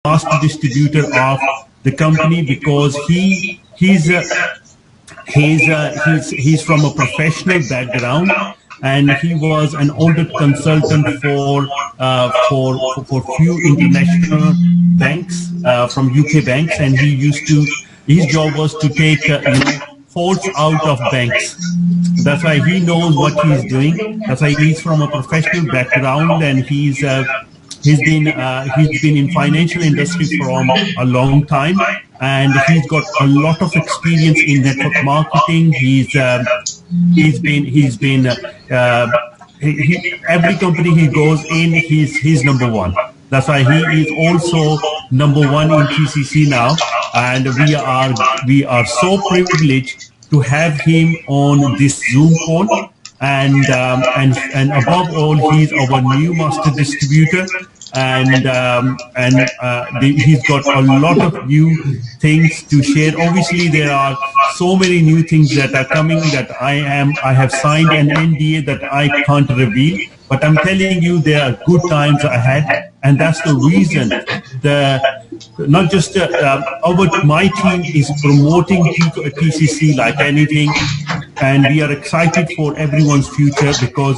master distributor of the company, because he's from a professional background, and he was an audit consultant for few international banks, from UK banks, and his job was to take faults out of banks. That's why he knows what he's doing. That's why he's from a professional background, and he's been in financial industry for a long time, and he's got a lot of experience in network marketing. Every company he goes in, he's number one. That's why he is also number one in TCC now, and we are so privileged to have him on this Zoom call. And above all, he's our new master distributor, and he's got a lot of new things to share. Obviously, there are so many new things that are coming that I have signed an NDA that I can't reveal. But I'm telling you, there are good times ahead, and that's the reason not just my team is promoting TCC like anything, and we are excited for everyone's future, because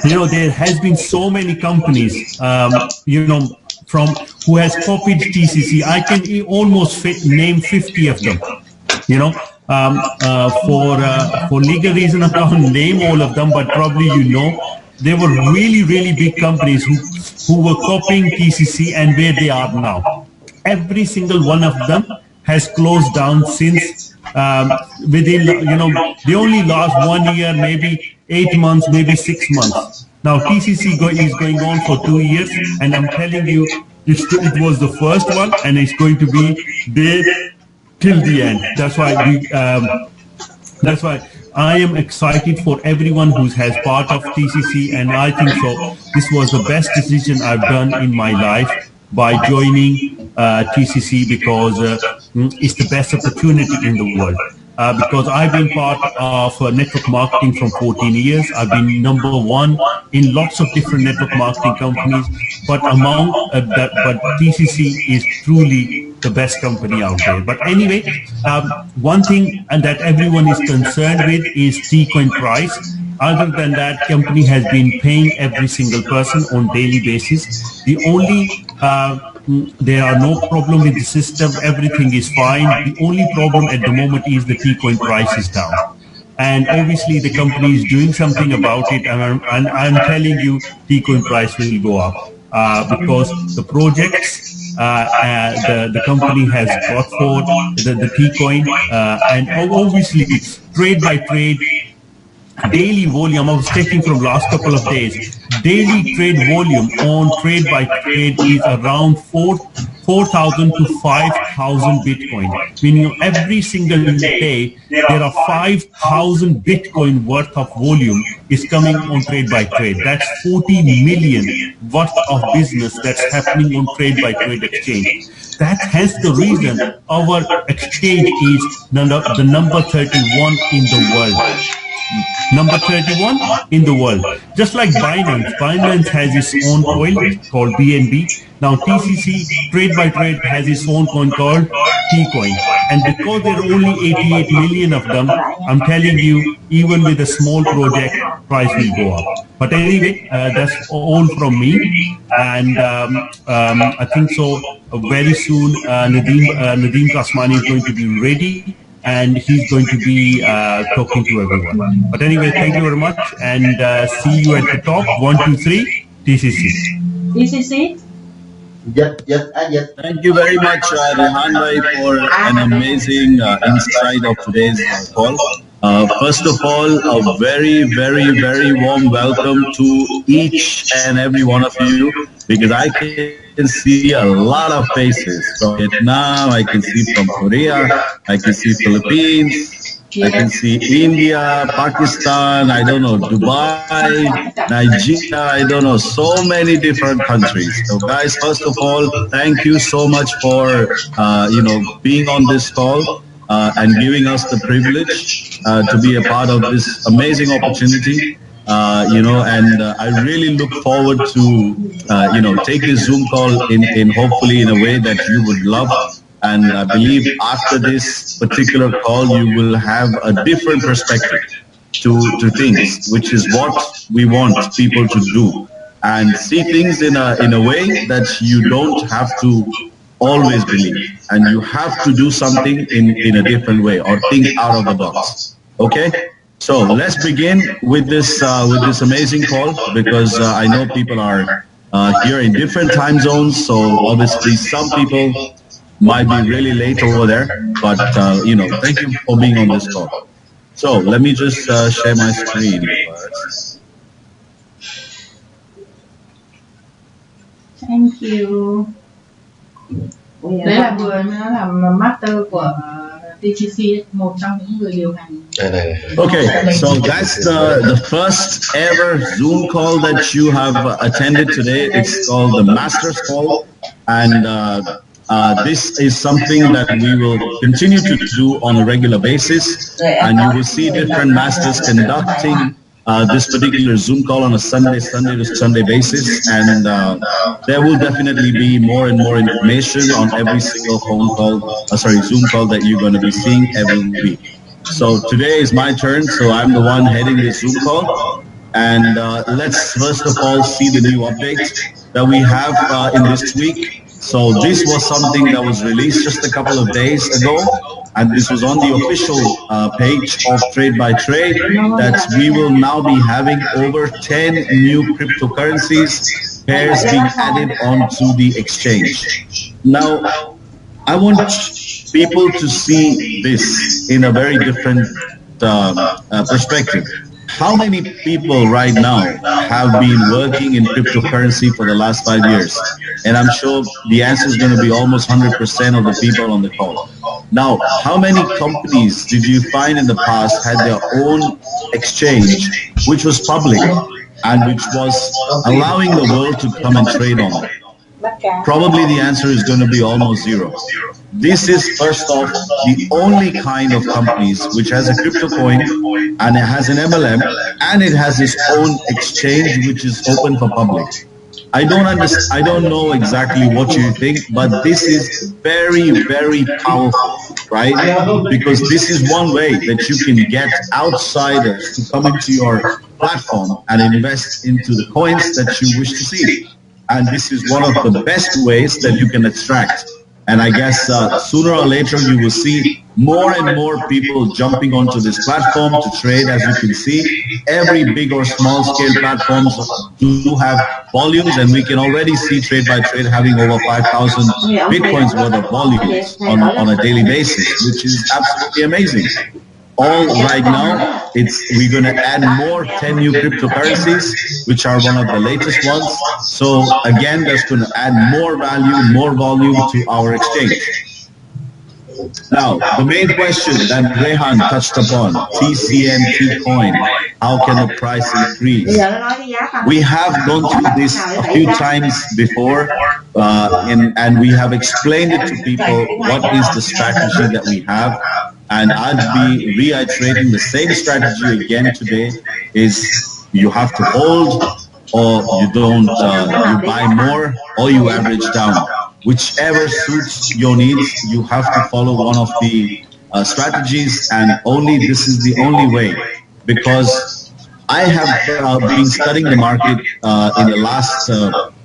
there has been so many companies from who has copied TCC. I can almost name 50 of them. For legal reason, I can't name all of them, but probably they were really, really big companies who were copying TCC, and where they are now. Every single one of them has closed down since within, they only last 1 year, maybe 8 months, maybe 6 months. Now TCC is going on for 2 years, and I'm telling you, it was the first one, and it's going to be there till the end. That's why I am excited for everyone who has part of TCC, and I think so. This was the best decision I've done in my life by joining TCC, because it's the best opportunity in the world. Because I've been part of network marketing from 14 years. I've been number one in lots of different network marketing companies, but but TCC is truly the best company out there. But anyway, one thing that everyone is concerned with is T-coin price. Other than that, company has been paying every single person on daily basis. The only there are no problem with the system. Everything is fine. The only problem at the moment is the T-coin price is down. And obviously the company is doing something about it. And I'm telling you, T-coin price will go up because the projects the company has got for the T-coin, and obviously trade by trade, daily volume. I was checking from last couple of days. Daily trade volume on trade by trade is around 4,000 to 5,000 Bitcoin. Meaning every single day there are 5,000 Bitcoin worth of volume is coming on trade by trade. That's 40 million worth of business that's happening on trade by trade exchange. That's hence the reason our exchange is the number 31 in the world. Number 31 in the world. Just like Binance. Binance has its own coin called BNB. Now TCC, trade by trade, has its own coin called T-coin. And because there are only 88 million of them, I'm telling you, even with a small project, price will go up. But anyway, that's all from me. And I think so very soon Nadeem Kasmani is going to be ready, and he's going to be talking to everyone. But anyway, thank you very much, and see you at the top. 1, 2, 3, TCC. TCC? Yes. Thank you very much, Rehan Bhai, for an amazing insight of today's call. First of all, a very, very, very warm welcome to each and every one of you, because I can see a lot of faces from Vietnam, I can see from Korea, I can see Philippines, I can see India, Pakistan, I don't know, Dubai, Nigeria, I don't know, so many different countries. So guys, first of all, thank you so much for, being on this call. And giving us the privilege to be a part of this amazing opportunity. and I really look forward to, take this Zoom call in hopefully in a way that you would love. And I believe after this particular call, you will have a different perspective to things, which is what we want people to do, and see things in a way that you don't have to always believe, and you have to do something in a different way or think out of the box. Okay, so let's begin with this amazing call, because I know people are here in different time zones, so obviously some people might be really late over there, but thank you for being on this call. So let me just share my screen first. Thank you. Đấy là vừa mới làm master của TCC, một trong những người điều hành. Okay, so that's the first ever Zoom call that you have attended today. It's called the Masters Call, and this is something that we will continue to do on a regular basis, and you will see different masters conducting this particular Zoom call on a Sunday to Sunday basis, and there will definitely be more and more information on every single Zoom call that you're going to be seeing every week. So today is my turn, so I'm the one heading this Zoom call, and let's first of all see the new update that we have in this week. So this was something that was released just a couple of days ago, and this was on the official page of Trade by Trade, that we will now be having over 10 new cryptocurrencies pairs being added onto the exchange. Now, I want people to see this in a very different perspective. How many people right now have been working in cryptocurrency for the last 5 years? And I'm sure the answer is going to be almost 100% of the people on the call. Now, how many companies did you find in the past had their own exchange, which was public and which was allowing the world to come and trade on it? Probably the answer is going to be almost zero. This is first off the only kind of companies which has a crypto coin, and it has an MLM, and it has its own exchange which is open for public. I don't know exactly what you think, but this is very, very powerful, right? Because this is one way that you can get outsiders to come into your platform and invest into the coins that you wish to see. And this is one of the best ways that you can attract. And I guess sooner or later you will see more and more people jumping onto this platform to trade. As you can see, every big or small scale platforms do have volumes, and we can already see Trade by Trade having over 5,000 Bitcoins worth of volumes on a daily basis, which is absolutely amazing. All right now, we're going to add more 10 new cryptocurrencies, which are one of the latest ones. So again, that's going to add more value, more volume to our exchange. Now, the main question that Rehan touched upon, TCNT coin, how can the price increase? We have gone through this a few times before, and we have explained it to people what is the strategy that we have. And I'll be reiterating the same strategy again today, is you have to hold, or you don't, you buy more, or you average down. Whichever suits your needs, you have to follow one of the strategies, and this is the only way. Because I have been studying the market in the last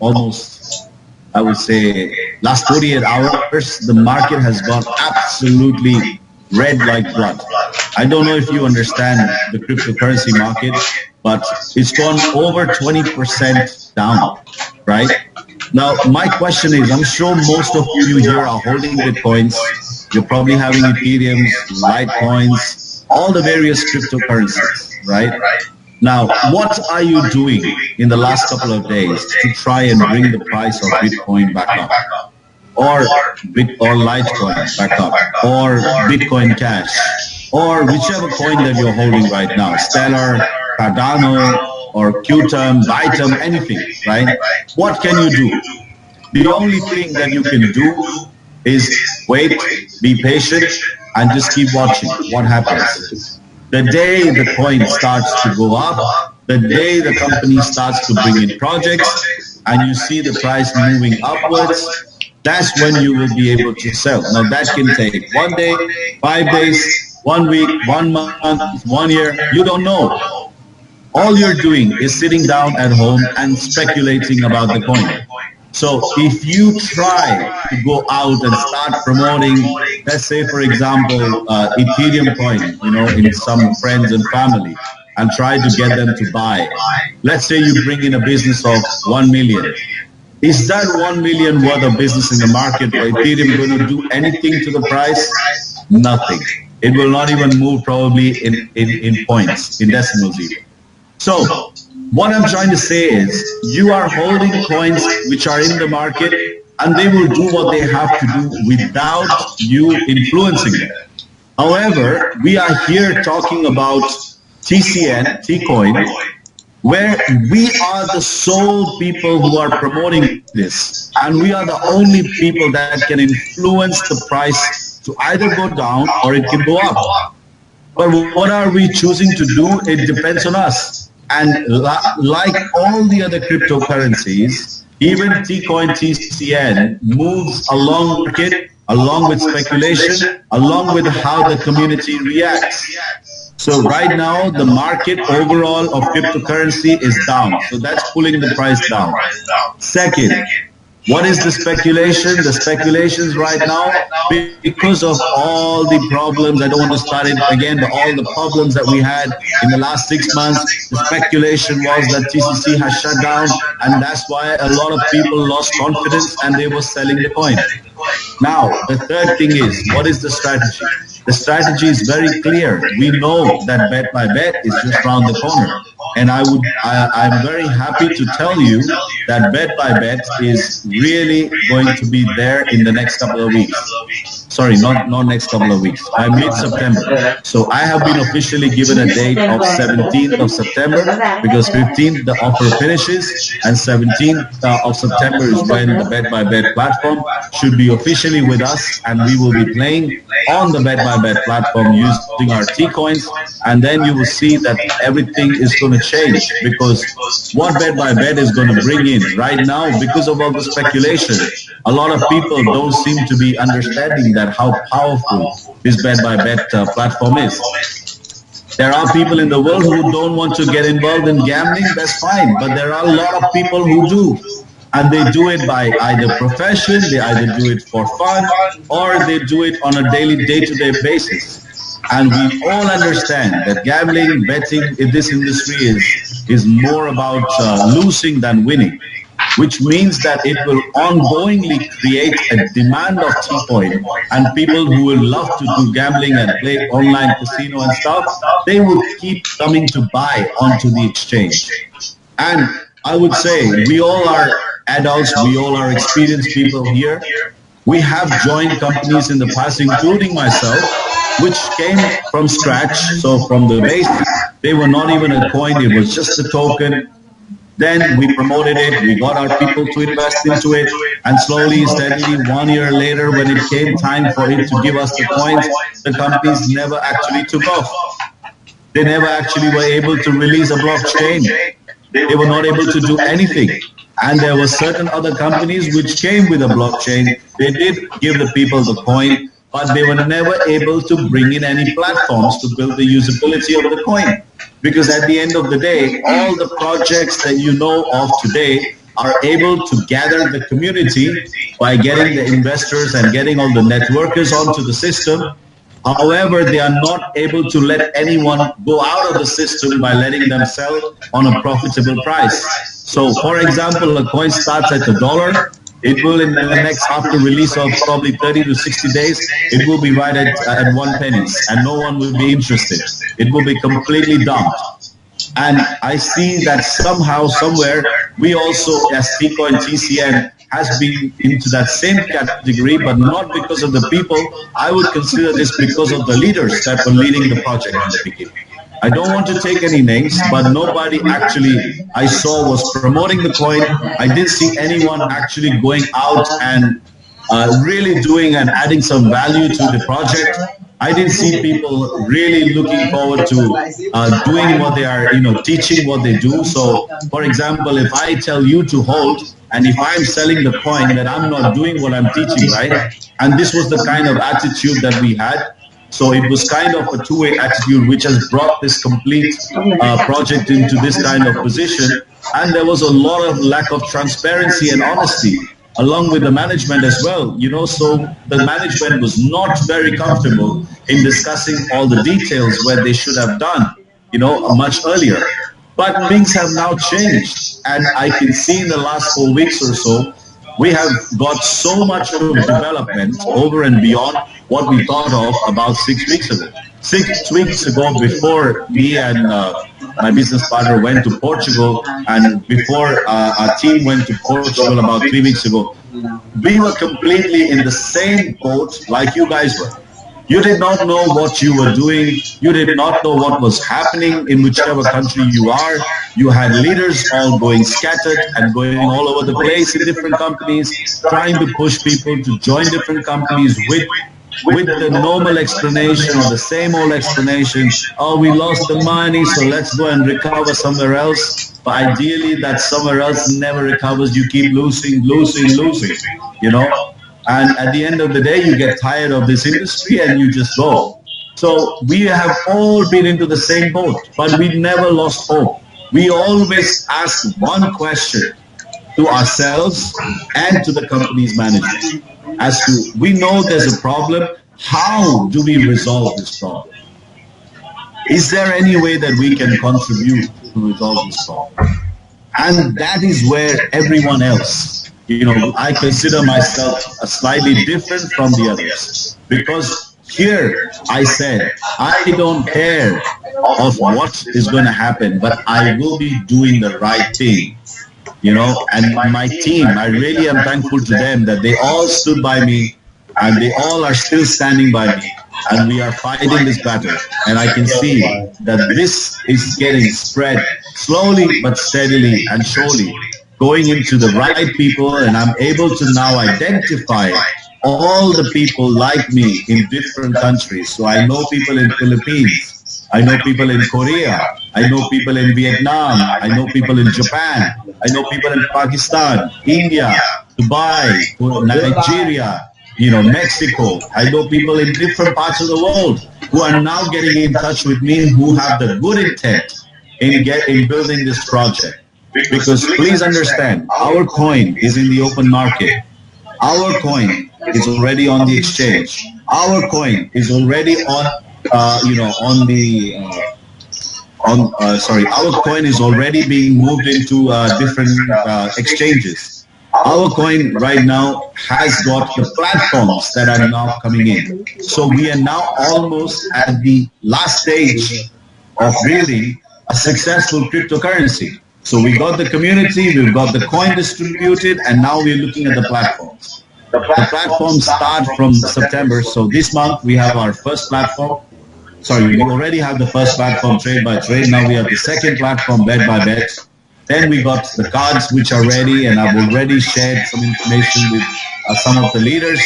almost, I would say, last 48 hours. The market has gone absolutely red like blood. I don't know if you understand the cryptocurrency market, but it's gone over 20% down, right? Now, my question is, I'm sure most of you here are holding Bitcoins. You're probably having Ethereum, Litecoins, all the various cryptocurrencies, right? Now, what are you doing in the last couple of days to try and bring the price of Bitcoin back up? Or Litecoin back up, or Bitcoin Cash, or whichever coin that you're holding right now, Stellar, Cardano, or Qtum, Bytum, anything, right? What can you do? The only thing that you can do is wait, be patient, and just keep watching what happens. The day the coin starts to go up, the day the company starts to bring in projects and you see the price moving upwards, that's when you will be able to sell. Now that can take 1 day, 5 days, 1 week, 1 month, 1 year, you don't know. All you're doing is sitting down at home and speculating about the coin. So if you try to go out and start promoting, let's say for example, Ethereum coin, in some friends and family, and try to get them to buy. Let's say you bring in a business of 1 million. Is that 1 million worth of business in the market for Ethereum going to do anything to the price? Nothing. It will not even move probably in points, in decimals even. So what I'm trying to say is you are holding coins which are in the market and they will do what they have to do without you influencing them. However, we are here talking about TCN, T-Coin, where we are the sole people who are promoting this, and we are the only people that can influence the price to either go down or it can go up. But what are we choosing to do? It depends on us. And like all the other cryptocurrencies, even T-Coin, TCN moves along market, along with speculation, along with how the community reacts. So right now, the market overall of cryptocurrency is down. So that's pulling the price down. Second, what is the speculation? The speculations right now, because of all the problems, I don't want to start it again, but all the problems that we had in the last 6 months, the speculation was that TCC has shut down, and that's why a lot of people lost confidence and they were selling the coin. Now, the third thing is, what is the strategy? The strategy is very clear. We know that bet by bet is just around the corner. And I'm very happy to tell you that bet by bet is really going to be there in the next couple of weeks. Sorry, not next couple of weeks, by mid-September. So I have been officially given a date of 17th of September because 15th the offer finishes and 17th of September is when the bet by bet platform should be officially with us, and we will be playing on the bet by bet platform using our T-coins, and then you will see that everything is going to change, because what bet by bet is going to bring in right now, because of all the speculation, a lot of people don't seem to be understanding that how powerful this bet by bet platform is. There are people in the world who don't want to get involved in gambling, that's fine, but there are a lot of people who do. And they do it by either profession, they either do it for fun, or they do it on a daily, day-to-day basis. And we all understand that gambling, betting in this industry is more about losing than winning, which means that it will ongoingly create a demand of T-Coin, and people who will love to do gambling and play online casino and stuff, they will keep coming to buy onto the exchange. And I would say we all are adults, we all are experienced people here. We have joined companies in the past, including myself, which came from scratch, so from the base. They were not even a coin, it was just a token. Then we promoted it, we got our people to invest into it, and slowly, steadily, 1 year later, when it came time for it to give us the coins, the companies never actually took off. They never actually were able to release a blockchain. They were not able to do anything. And there were certain other companies which came with a blockchain. They did give the people the coin, but they were never able to bring in any platforms to build the usability of the coin. Because at the end of the day, all the projects that you know of today are able to gather the community by getting the investors and getting all the networkers onto the system. However, they are not able to let anyone go out of the system by letting them sell on a profitable price. So, for example, a coin starts at $1. It will, in the next, after release of probably 30 to 60 days, it will be right at 1 penny, and no one will be interested. It will be completely dumped. And I see that somehow, somewhere, we also, as T-Coin, TCN, has been into that same category, but not because of the people. I would consider this because of the leaders that were leading the project in the beginning. I don't want to take any names, but nobody actually I saw was promoting the coin. I didn't see anyone actually going out and really doing and adding some value to the project. I didn't see people really looking forward to doing what they are, teaching what they do. So, for example, if I tell you to hold, and if I'm selling the coin, then I'm not doing what I'm teaching, right? And this was the kind of attitude that we had. So it was kind of a two-way attitude, which has brought this complete project into this kind of position. And there was a lot of lack of transparency and honesty, along with the management as well. So the management was not very comfortable in discussing all the details where they should have done, much earlier. But things have now changed, and I can see in the last 4 weeks or so, we have got so much of development over and beyond what we thought of about 6 weeks ago. 6 weeks ago, before me and my business partner went to Portugal, and before our team went to Portugal about 3 weeks ago, we were completely in the same boat like you guys were. You did not know what you were doing. You did not know what was happening in whichever country you are. You had leaders all going scattered and going all over the place in different companies, trying to push people to join different companies with the normal explanation or the same old explanation. Oh, we lost the money, so let's go and recover somewhere else. But ideally, that somewhere else never recovers. You keep losing, And at the end of the day, you get tired of this industry and you just go. So we have all been into the same boat, but we never lost hope. We always ask one question to ourselves and to the company's management as to, we know there's a problem. How do we resolve this problem? Is there any way that we can contribute to resolve this problem? And that is where everyone else, I consider myself slightly different from the others, because here I said, I don't care of what is going to happen, but I will be doing the right thing, and my team, I really am thankful to them that they all stood by me and they all are still standing by me, and we are fighting this battle. And I can see that this is getting spread slowly but steadily and surely, going into the right people, and I'm able to now identify all the people like me in different countries. So I know people in Philippines, I know people in Korea, I know people in Vietnam, I know people in Japan, I know people in Pakistan, India, Dubai, Nigeria, Mexico. I know people in different parts of the world who are now getting in touch with me, who have the good intent in building this project. Because please understand, our coin is in the open market. Our coin is already on the exchange. Our coin is already our coin is already being moved into different exchanges. Our coin right now has got the platforms that are now coming in. So we are now almost at the last stage of building a successful cryptocurrency. So we got the community, we've got the coin distributed, and now we're looking at the platforms. The platforms start from September. So this month we have our first platform. Sorry, we already have the first platform, Trade by Trade. Now we have the second platform, Bet by Bet. Then we got the cards which are ready, and I've already shared some information with some of the leaders,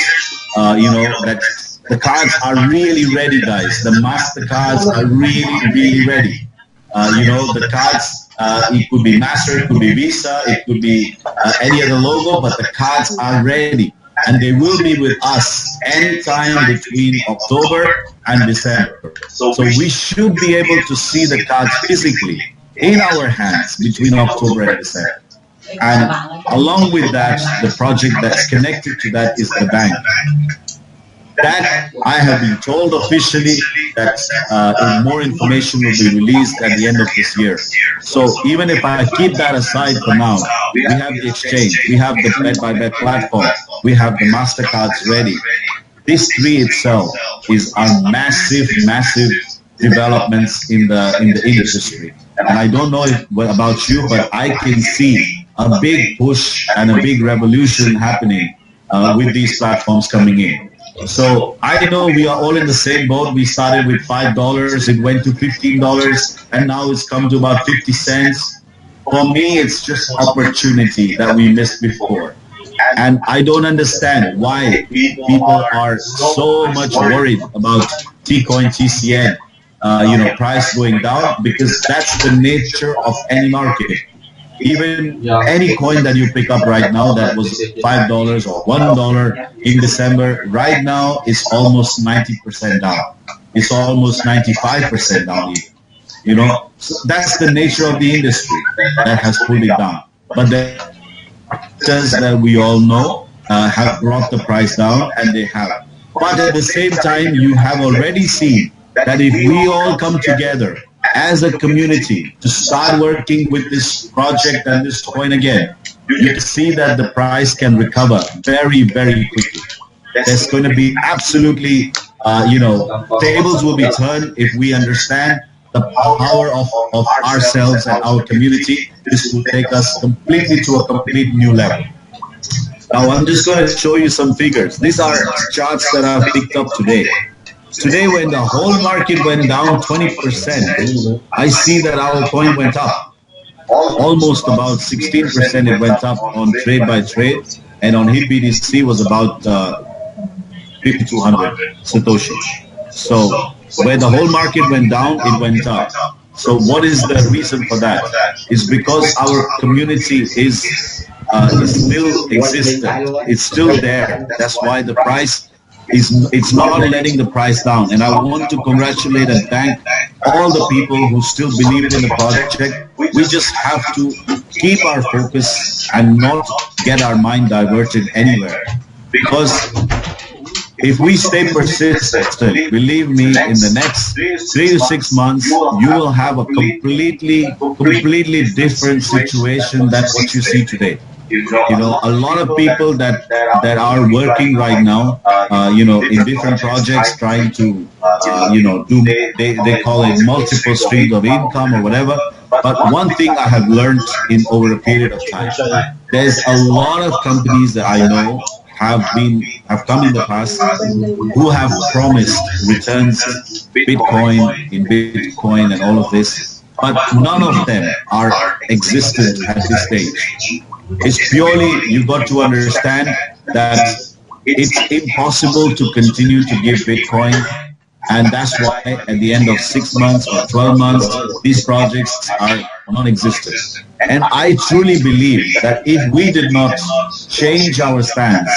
that the cards are really ready, guys. The MasterCards are really ready. The cards, it could be Master, it could be Visa, it could be any other logo, but the cards are ready. And they will be with us anytime between October and December. So we should be able to see the cards physically in our hands between October and December. And along with that, the project that's connected to that is the bank. That I have been told officially that more information will be released at the end of this year. So even if I keep that aside for now, we have the exchange, we have the Bet by Bet platform, we have the MasterCards ready. This three itself is a massive developments in the industry. And I don't know about you, but I can see a big push and a big revolution happening with these platforms coming in. So I know we are all in the same boat. We started with $5, it went to $15, and now it's come to about 50 cents. For me, it's just opportunity that we missed before. And I don't understand why people are so much worried about Tcoin, TCN, price going down, because that's the nature of any market. Even any coin that you pick up right now that was $5 or $1 in December, right now is almost 90% down. It's almost 95% down even. So that's the nature of the industry that has pulled it down. But the factors that we all know have brought the price down, and they have. But at the same time, you have already seen that if we all come together as a community to start working with this project and this coin again, you can see that the price can recover very, very quickly. There's going to be absolutely, tables will be turned if we understand the power of ourselves and our community. This will take us completely to a complete new level. Now, I'm just going to show you some figures. These are charts that I've picked up today. Today, when the whole market went down 20%, I see that our coin went up. Almost about 16% it went up on trade by trade, and on HitBTC was about 5,200 Satoshi. So when the whole market went down, it went up. So what is the reason for that? It's because our community is still existent. It's still there. That's why the price it's not letting the price down. And I want to congratulate and thank all the people who still believe in the project. We just have to keep our focus and not get our mind diverted anywhere. Because if we stay persistent, believe me, in the next 3 to 6 months, you will have a completely different situation than what you see today. A lot of people that are working right now, in different projects, trying to, they call it multiple streams of income or whatever. But one thing I have learned over a period of time, there's a lot of companies that I know have come in the past who have promised returns in Bitcoin and all of this, but none of them are existent at this stage. It's purely, you've got to understand that it's impossible to continue to give Bitcoin, and that's why at the end of 6 months or 12 months, these projects are non-existent. And I truly believe that if we did not change our stance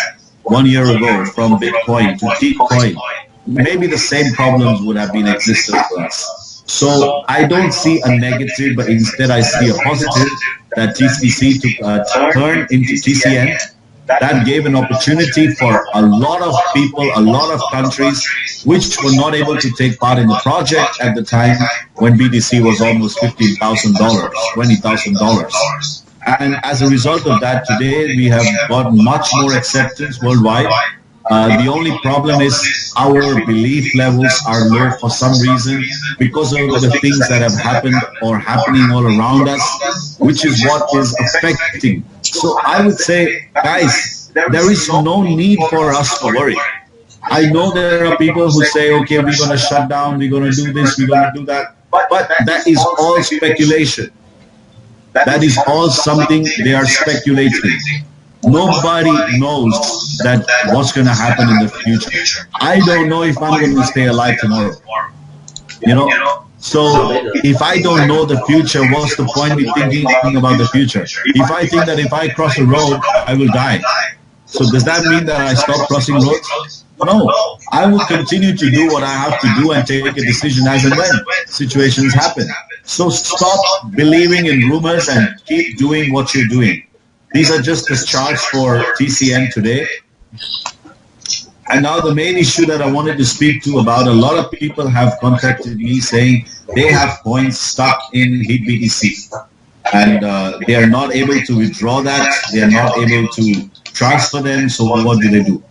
1 year ago from Bitcoin to Tcoin, maybe the same problems would have been existent for us. So I don't see a negative, but instead I see a positive, that TCC took a turn into TCN. That gave an opportunity for a lot of people, a lot of countries, which were not able to take part in the project at the time when BTC was almost $15,000, $20,000. And as a result of that, today we have got much more acceptance worldwide. The only problem is our belief levels are low for some reason because of the things that have happened or happening all around us, which is what is affecting. So I would say, guys, there is no need for us to worry. I know there are people who say, okay, we're going to shut down, we're going to do this, we're going to do that. But that is all speculation. That is all something they are speculating. Nobody knows that what's going to happen in the future. I don't know if I'm going to stay alive tomorrow. So if I don't know the future, what's the point in thinking about the future? If I think that if I cross a road, I will die. So does that mean that I stop crossing roads? No, I will continue to do what I have to do and take a decision as and when situations happen. So stop believing in rumors and keep doing what you're doing. These are just the charts for TCN today. And now the main issue that I wanted to speak to about, a lot of people have contacted me saying they have coins stuck in HitBTC and they are not able to withdraw that. They are not able to transfer them. So what do?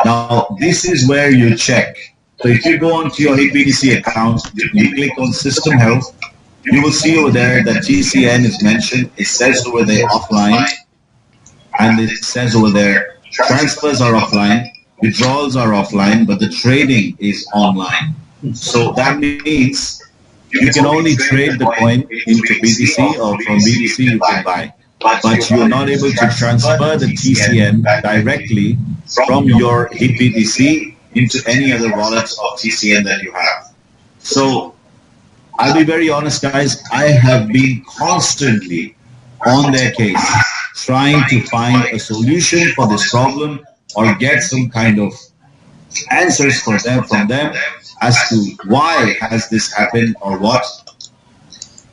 Now, this is where you check. So if you go onto your HitBTC account, you click on System Health, you will see over there that TCN is mentioned. It says over there offline. And it says over there, transfers are offline, withdrawals are offline, but the trading is online. So that means you can only trade the coin into BTC, or from BTC you can buy. but you're not able to transfer the TCN directly from your HitBTC into any other wallets of TCN that you have. So I'll be very honest, guys, I have been constantly on their case, trying to find a solution for this problem or get some kind of answers from them as to why has this happened or what.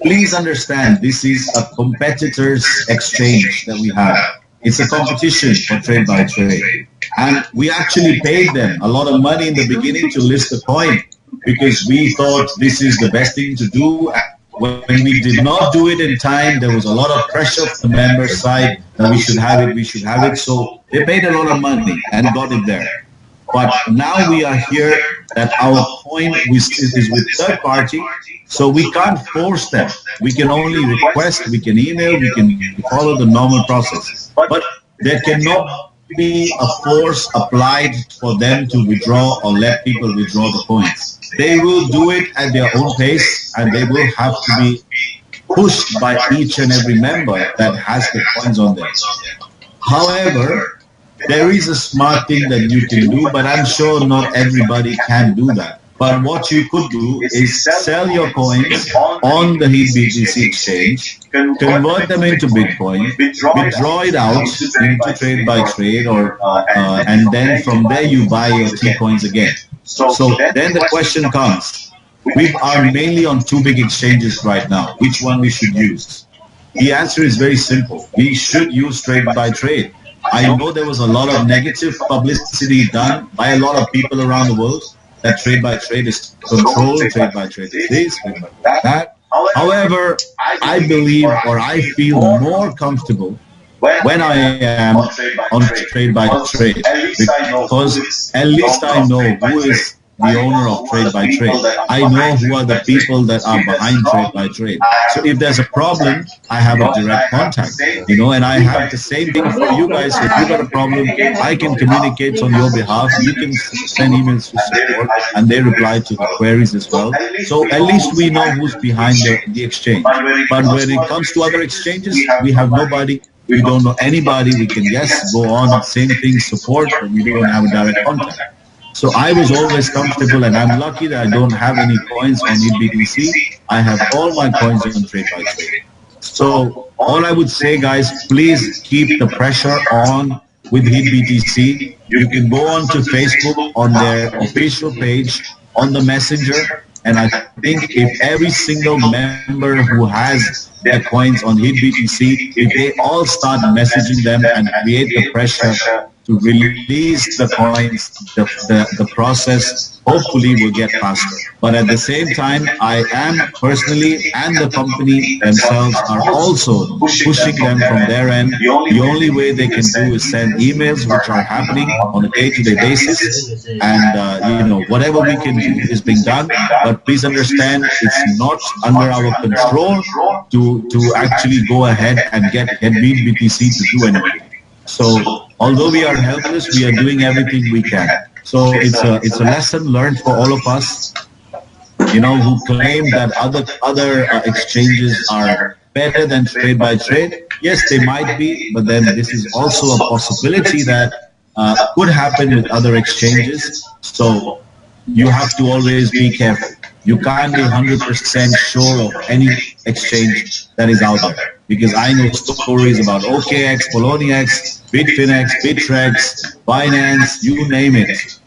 Please understand, this is a competitors exchange that we have. It's a competition for trade by trade. And we actually paid them a lot of money in the beginning to list the coin because we thought this is the best thing to do. When we did not do it in time, there was a lot of pressure from the member side that we should have it. So they paid a lot of money and got it there. But now we are here that our coin is with third party, so we can't force them. We can only request, we can email, we can follow the normal process. But there cannot be a force applied for them to withdraw or let people withdraw the coins. They will do it at their own pace, and they will have to be pushed by each and every member that has the coins on them. However, there is a smart thing that you can do, but I'm sure not everybody can do that. But what you could do is sell your coins on the HitBTC exchange, convert them into Bitcoin, withdraw it out into trade by trade, and then from there you buy your T coins again. So then the question comes, we are mainly on two big exchanges right now. Which one we should use? The answer is very simple. We should use trade by trade. I know there was a lot of negative publicity done by a lot of people around the world that trade by trade is controlled, trade by trade is this, trade by that. However, I believe or I feel more comfortable when I am on trade by trade, because at least I know who is the owner of trade by trade. I know who are the people that are behind trade by trade. So if there's a problem, I have a direct contact, and I have the same thing for you guys. If you got a problem, I can communicate on your behalf. You can send emails to support and they reply to the queries as well. So at least we know who's behind the exchange. But when it comes to other exchanges, we have nobody. We don't know anybody. We can, yes, go on, same thing, support, but we don't have a direct contact. So I was always comfortable, and I'm lucky that I don't have any coins on HitBTC. I have all my coins on trade by trade. So all I would say, guys, please keep the pressure on with HitBTC. You can go on to Facebook on their official page, on the messenger, and I think if every single member who has their coins on HitBTC, if they all start messaging them and create the pressure to release the coins, the process hopefully will get faster. But at the same time, I am personally, and the company themselves are also pushing them from their end. The only way they can do is send emails, which are happening on a day-to-day basis, and whatever we can do is being done. But please understand, it's not under our control to actually go ahead and get HitBTC to do anything. So although we are helpless, we are doing everything we can. So it's a lesson learned for all of us, who claim that other exchanges are better than trade by trade. Yes, they might be, but then this is also a possibility that could happen with other exchanges. So you have to always be careful. You can't be 100% sure of any exchange that is out there, because I know stories about OKX, Poloniex, Bitfinex, Bittrex, Binance, you name it.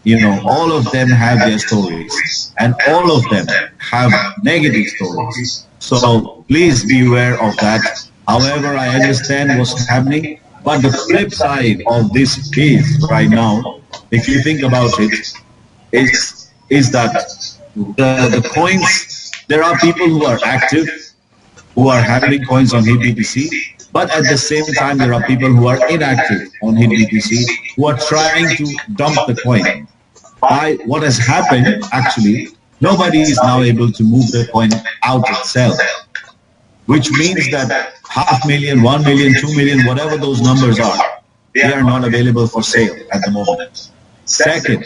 All of them have their stories, and all of them have negative stories. So please be aware of that. However, I understand what's happening, but the flip side of this is right now, if you think about it, is that the coins, there are people who are active, who are having coins on HitBTC, but at the same time, there are people who are inactive on HitBTC, who are trying to dump the coin. By what has happened, actually, nobody is now able to move the coin out itself, which means that 500,000, 1 million, 2 million, whatever those numbers are, they are not available for sale at the moment. Second,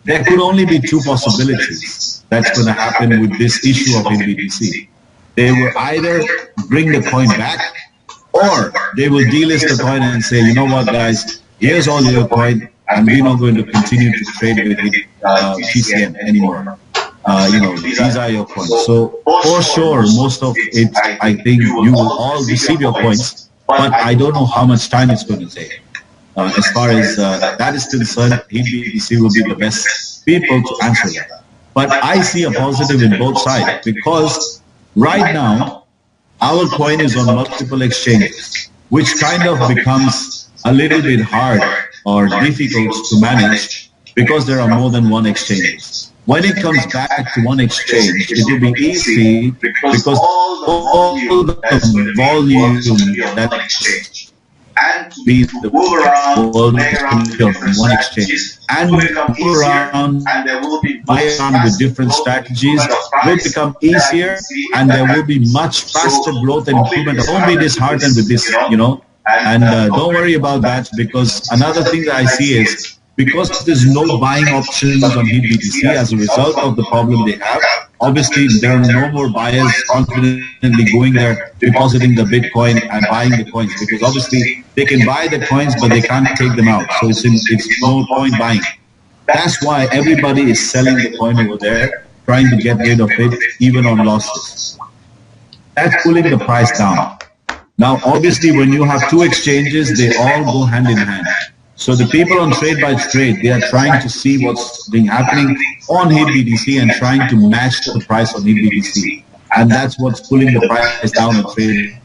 there could only be two possibilities that's going to happen with this issue of HitBTC. They will either bring the coin back, Or they will delist the coin and say, you know what, guys, here's all your coin, and we're not going to continue to trade with TCM anymore. These are your coins. So for sure, most of it, I think you will all receive your coins, but I don't know how much time it's going to take. As far as that is concerned, HitBTC will be the best people to answer that. But I see a positive in both sides, because right now, our coin is on multiple exchanges, which kind of becomes a little bit hard or difficult to manage because there are more than one exchange. When it comes back to one exchange, it will be easy because all the volume that exchange and be the world from one exchange and move around and there will be play around with different strategies will become easier, and there will be much faster growth and improvement. Don't be disheartened with this, and don't worry about that, because another thing that I see is, because there's no buying options on HitBTC as a result of the problem they have, obviously there are no more buyers confidently going there, depositing the Bitcoin and buying the coins, because obviously they can buy the coins but they can't take them out, so it's no point buying. That's why everybody is selling the coin over there, trying to get rid of it even on losses. That's pulling the price down. Now obviously when you have two exchanges, they all go hand in hand. So the people on Trade by Trade, they are trying to see what's been happening on HitBTC and trying to match the price on HitBTC. And that's what's pulling the price down on Trade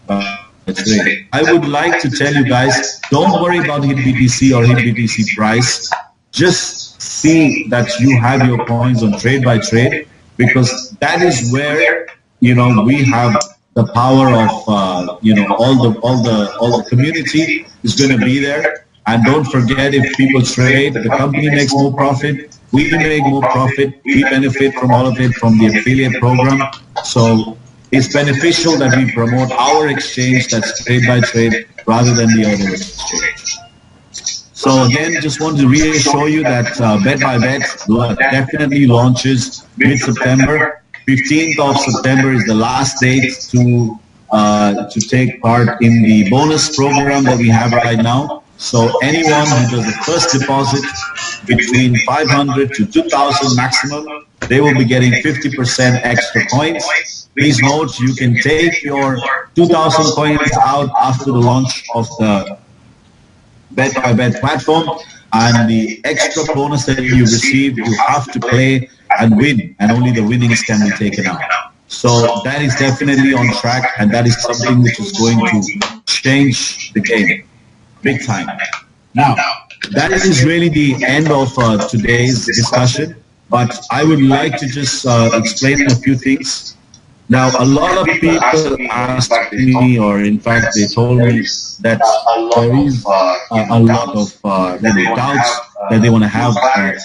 by Trade. I would like to tell you guys, don't worry about HitBTC or HitBTC price. Just see that you have your coins on Trade by Trade, because that is where, we have the power of, all the community is going to be there. And don't forget, if people trade, the company makes more profit, we make more profit, we benefit from all of it from the affiliate program. So it's beneficial that we promote our exchange, that's Trade by Trade, rather than the other exchange. So again, just want to reassure you that Bet by Bet definitely launches mid-September. 15th of September is the last date to take part in the bonus program that we have right now. So anyone who does a first deposit between 500 to 2,000 maximum, they will be getting 50% extra coins. Please note, you can take your 2,000 coins out after the launch of the Bet by Bet platform, and the extra bonus that you receive, you have to play and win, and only the winnings can be taken out. So that is definitely on track, and that is something which is going to change the game big time. Now, that is really the end of today's discussion, but I would like to just explain a few things. Now, a lot of people asked me, or in fact, they told me that there is a lot of doubts, that they want to have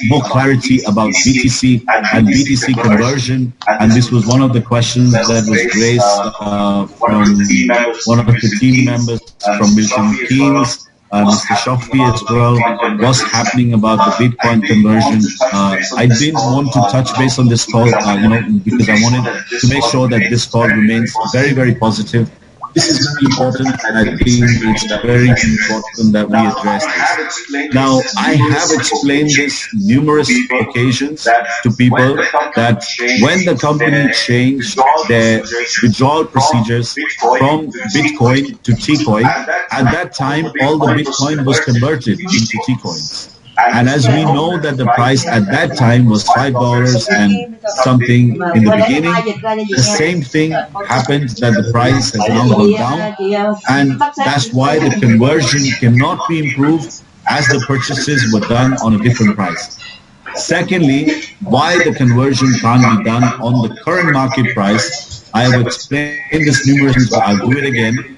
more clarity about BTC and BTC conversion. And this was one of the questions that was raised from one of the team members from Milton Keynes, Mr. Shafi as well. What's happening about the Bitcoin conversion? I didn't want to touch base on this call, because I wanted to make sure that this call remains very, very positive. This is very important, and I think it's very important that we address this. Now, I have explained this numerous occasions to people that when the company changed their withdrawal procedures from Bitcoin to T-Coin, at that time, all the Bitcoin was converted into T-Coins. And as we know that the price at that time was $5 and something in the beginning, the same thing happened, that the price has now gone down, and that's why the conversion cannot be improved as the purchases were done on a different price. Secondly, why the conversion can't be done on the current market price, I have explained this numerous times, but I'll do it again.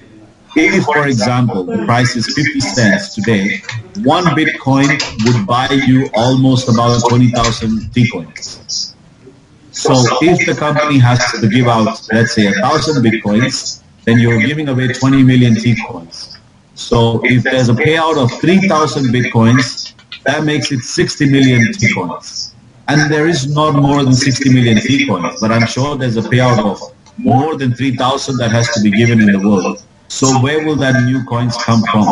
If, for example, the price is 50 cents today, one Bitcoin would buy you almost about 20,000 T-coins. So if the company has to give out, let's say, 1,000 Bitcoins, then you're giving away 20 million T-coins. So if there's a payout of 3,000 Bitcoins, that makes it 60 million T-coins. And there is not more than 60 million T-coins, but I'm sure there's a payout of more than 3,000 that has to be given in the world. So where will that new coins come from?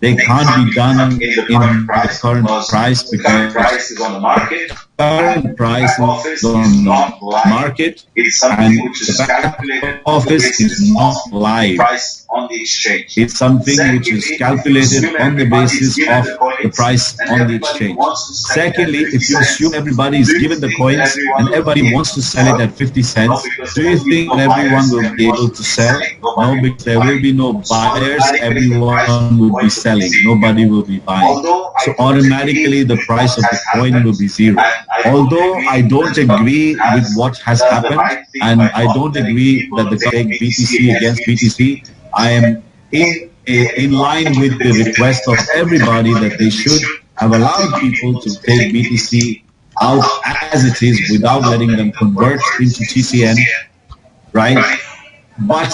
They can't be done in the current price because price is on the market. Current price is on the market, and the back office is not live. Price on the exchange. It's something which is calculated on the basis of the price on the exchange. Secondly, if you assume everybody is given the coins and everybody wants to sell it at 50 cents, do you think everyone will be able to sell? No, because there will be no buyers, everyone will be selling, nobody will be buying. So automatically the price of the coin will be zero. Although I don't agree with what has happened, and I don't agree that the take BTC against BTC, I am in line with the request of everybody that they should have allowed people to take BTC out as it is without letting them convert into TCN, right? But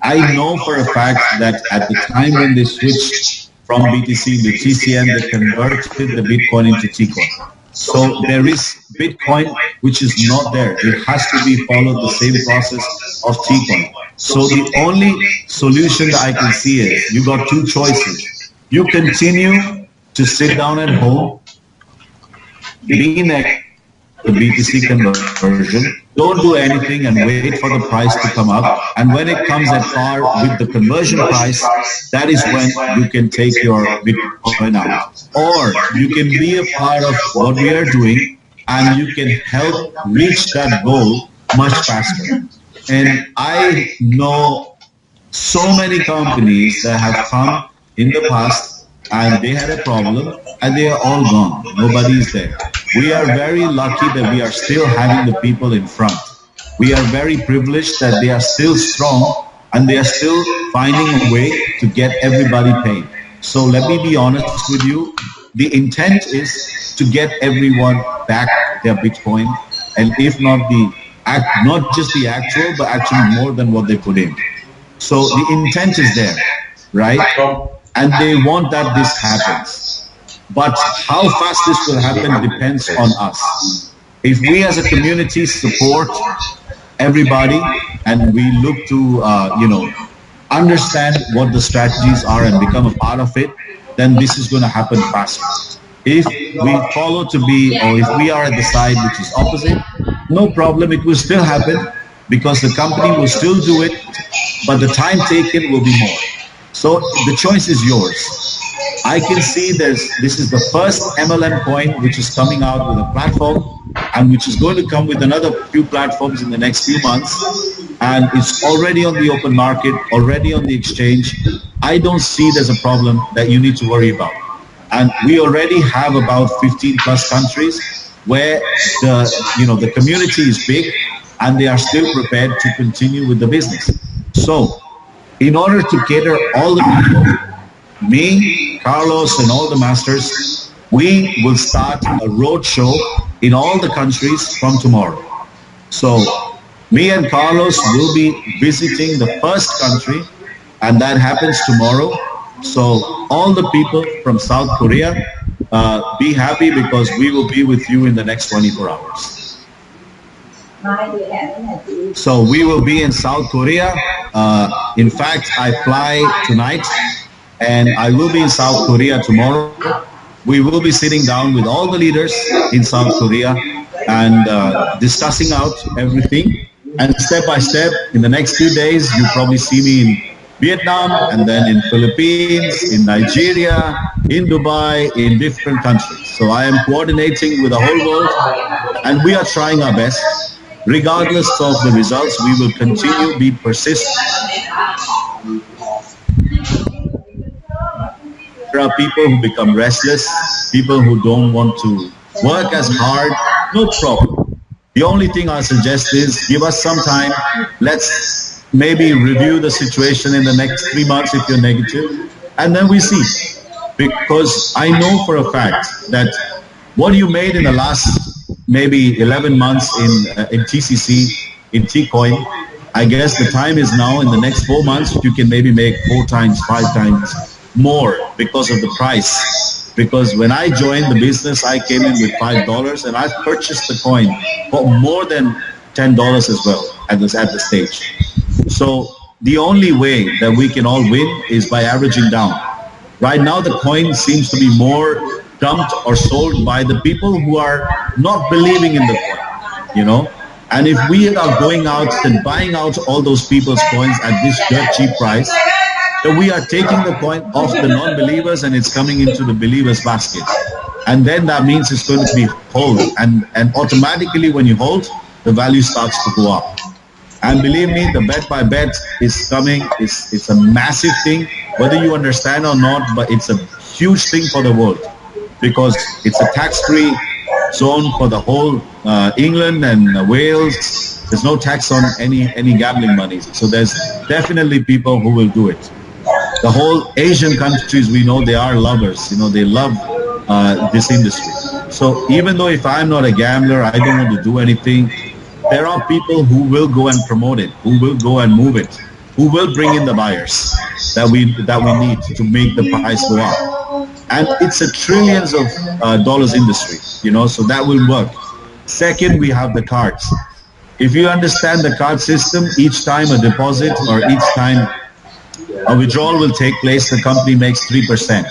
I know for a fact that at the time when they switched from BTC to TCN, they converted the Bitcoin into Tcoin. So there is Bitcoin which is not there. It has to be followed the same process of Tcoin. So the only solution that I can see is you got two choices. You continue to sit down at home, be next to the BTC conversion, don't do anything and wait for the price to come up. And when it comes at par with the conversion price, that is when you can take your Bitcoin out. Or you can be a part of what we are doing and you can help reach that goal much faster. And I know so many companies that have come in the past and they had a problem and they are all gone. Nobody is there. We are very lucky that we are still having the people in front. We are very privileged that they are still strong and they are still finding a way to get everybody paid. So let me be honest with you. The intent is to get everyone back their Bitcoin, and if not not just the actual, but actually more than what they put in. So the intent is there, right? And they want that this happens. But how fast this will happen depends on us. If we as a community support everybody and we look to, understand what the strategies are and become a part of it, then this is going to happen faster. If we follow to be, or if we are at the side which is opposite, no problem, it will still happen because the company will still do it, but the time taken will be more. So the choice is yours. I can see this is the first MLM coin which is coming out with a platform and which is going to come with another few platforms in the next few months, and it's already on the open market, already on the exchange. I don't see there's a problem that you need to worry about. And we already have about 15 plus countries where the community is big and they are still prepared to continue with the business. So in order to cater all the people, me, Carlos, and all the masters, we will start a road show in all the countries from tomorrow. So me and Carlos will be visiting the first country, and that happens tomorrow. So all the people from South Korea, be happy because we will be with you in the next 24 hours. So we will be in South Korea. In fact, I fly tonight and I will be in South Korea tomorrow. We will be sitting down with all the leaders in South Korea and discussing out everything. And step by step, in the next few days, you'll probably see me in Vietnam, and then in Philippines, in Nigeria, in Dubai, in different countries. So I am coordinating with the whole world, and we are trying our best. Regardless of the results, we will continue to be persistent. There are people who become restless, people who don't want to work as hard. No problem. The only thing I suggest is give us some time. Let's maybe review the situation in the next 3 months if you're negative, and then we see. Because I know for a fact that what you made in the last maybe 11 months in TCC, in Tcoin, I guess the time is now in the next 4 months you can maybe make 4 times, 5 times more because of the price. Because when I joined the business, I came in with $5 and I've purchased the coin for more than $10 as well at the stage. So the only way that we can all win is by averaging down. Right now, the coin seems to be more dumped or sold by the people who are not believing in the coin, you know. And if we are going out and buying out all those people's coins at this dirt cheap price, then we are taking the coin off the non-believers and it's coming into the believers' basket. And then that means it's going to be hold. And automatically when you hold, the value starts to go up. And believe me, the bet by bet is coming. It's a massive thing, whether you understand or not, but it's a huge thing for the world because it's a tax-free zone for the whole England and Wales. There's no tax on any gambling money. So there's definitely people who will do it. The whole Asian countries, we know they are lovers. You know, they love this industry. So even though if I'm not a gambler, I don't want to do anything, there are people who will go and promote it, who will go and move it, who will bring in the buyers that we need to make the price go up. And it's a trillions of dollars industry, you know, so that will work. Second, we have the cards. If you understand the card system, each time a deposit or each time a withdrawal will take place, the company makes 3%.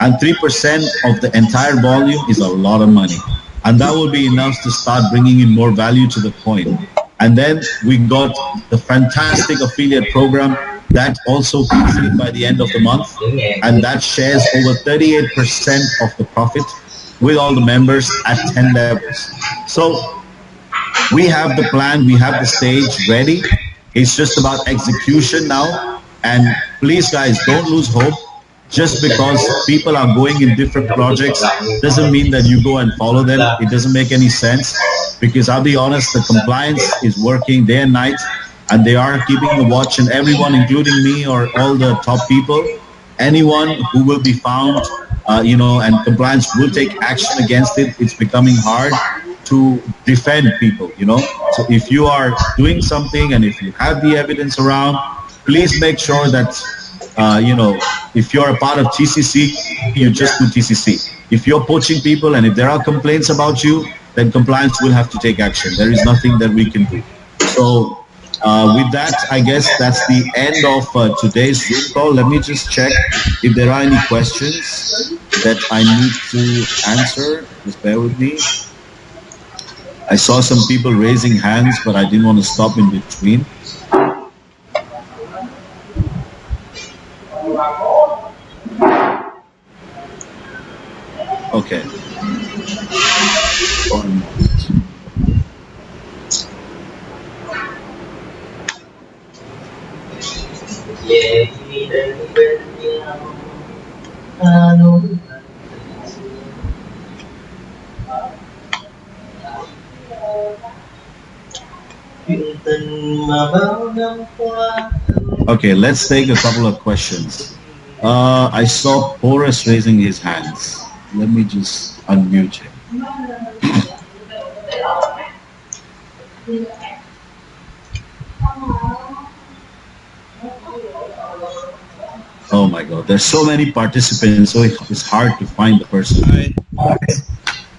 And 3% of the entire volume is a lot of money. And that will be enough to start bringing in more value to the coin. And then we got the fantastic affiliate program that also kicks in by the end of the month. And that shares over 38% of the profit with all the members at 10 levels. So we have the plan, we have the stage ready. It's just about execution now. And please guys, don't lose hope. Just because people are going in different projects doesn't mean that you go and follow them. It doesn't make any sense because I'll be honest, the compliance is working day and night and they are keeping the watch, and everyone, including me or all the top people, anyone who will be found, and compliance will take action against it. It's becoming hard to defend people, you know. So if you are doing something and if you have the evidence around, please make sure that if you're a part of TCC, you just do TCC. If you're poaching people and if there are complaints about you, then compliance will have to take action. There is nothing that we can do. So with that, I guess that's the end of today's Zoom call. Let me just check if there are any questions that I need to answer. Just bear with me. I saw some people raising hands, but I didn't want to stop in between. Okay. Okay, let's take a couple of questions. I saw Porus raising his hands. Let me just unmute him. Oh my God, there's so many participants, so it's hard to find the person.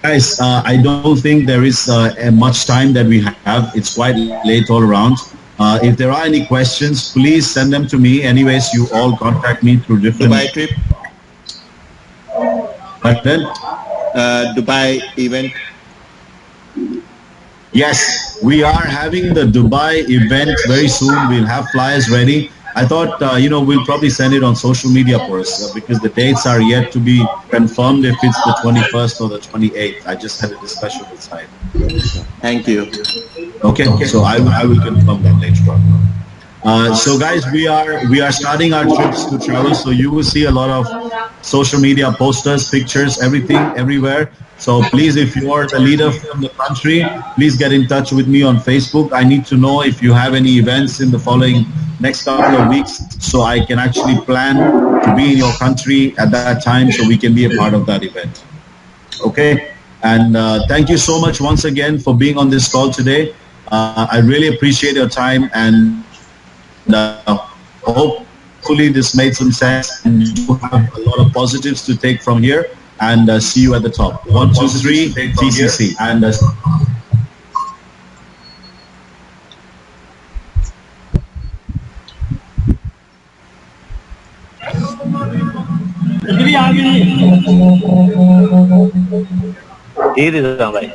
Guys, I don't think there is much time that we have. It's quite late all around. If there are any questions, please send them to me. Anyways, you all contact me through different... Dubai trip. But then? Dubai event. Yes, we are having the Dubai event very soon. We'll have flyers ready. I thought, we'll probably send it on social media for us because the dates are yet to be confirmed if it's the 21st or the 28th. I just had a discussion with Syed. Thank you. Okay, so I will confirm that later on. So guys, we are starting our trips to travel. So you will see a lot of social media posters, pictures, everything, everywhere. So please, if you are the leader from the country, please get in touch with me on Facebook. I need to know if you have any events in the following next couple of weeks so I can actually plan to be in your country at that time so we can be a part of that event. Okay? And thank you so much once again for being on this call today. I really appreciate your time, and hopefully this made some sense and you have a lot of positives to take from here. And see you at the top. 1, 2, 3, TCC. And Ý đi rằng vậy.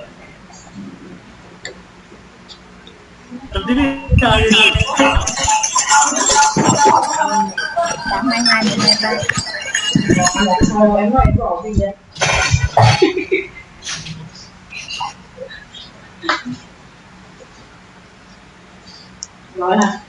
Nói là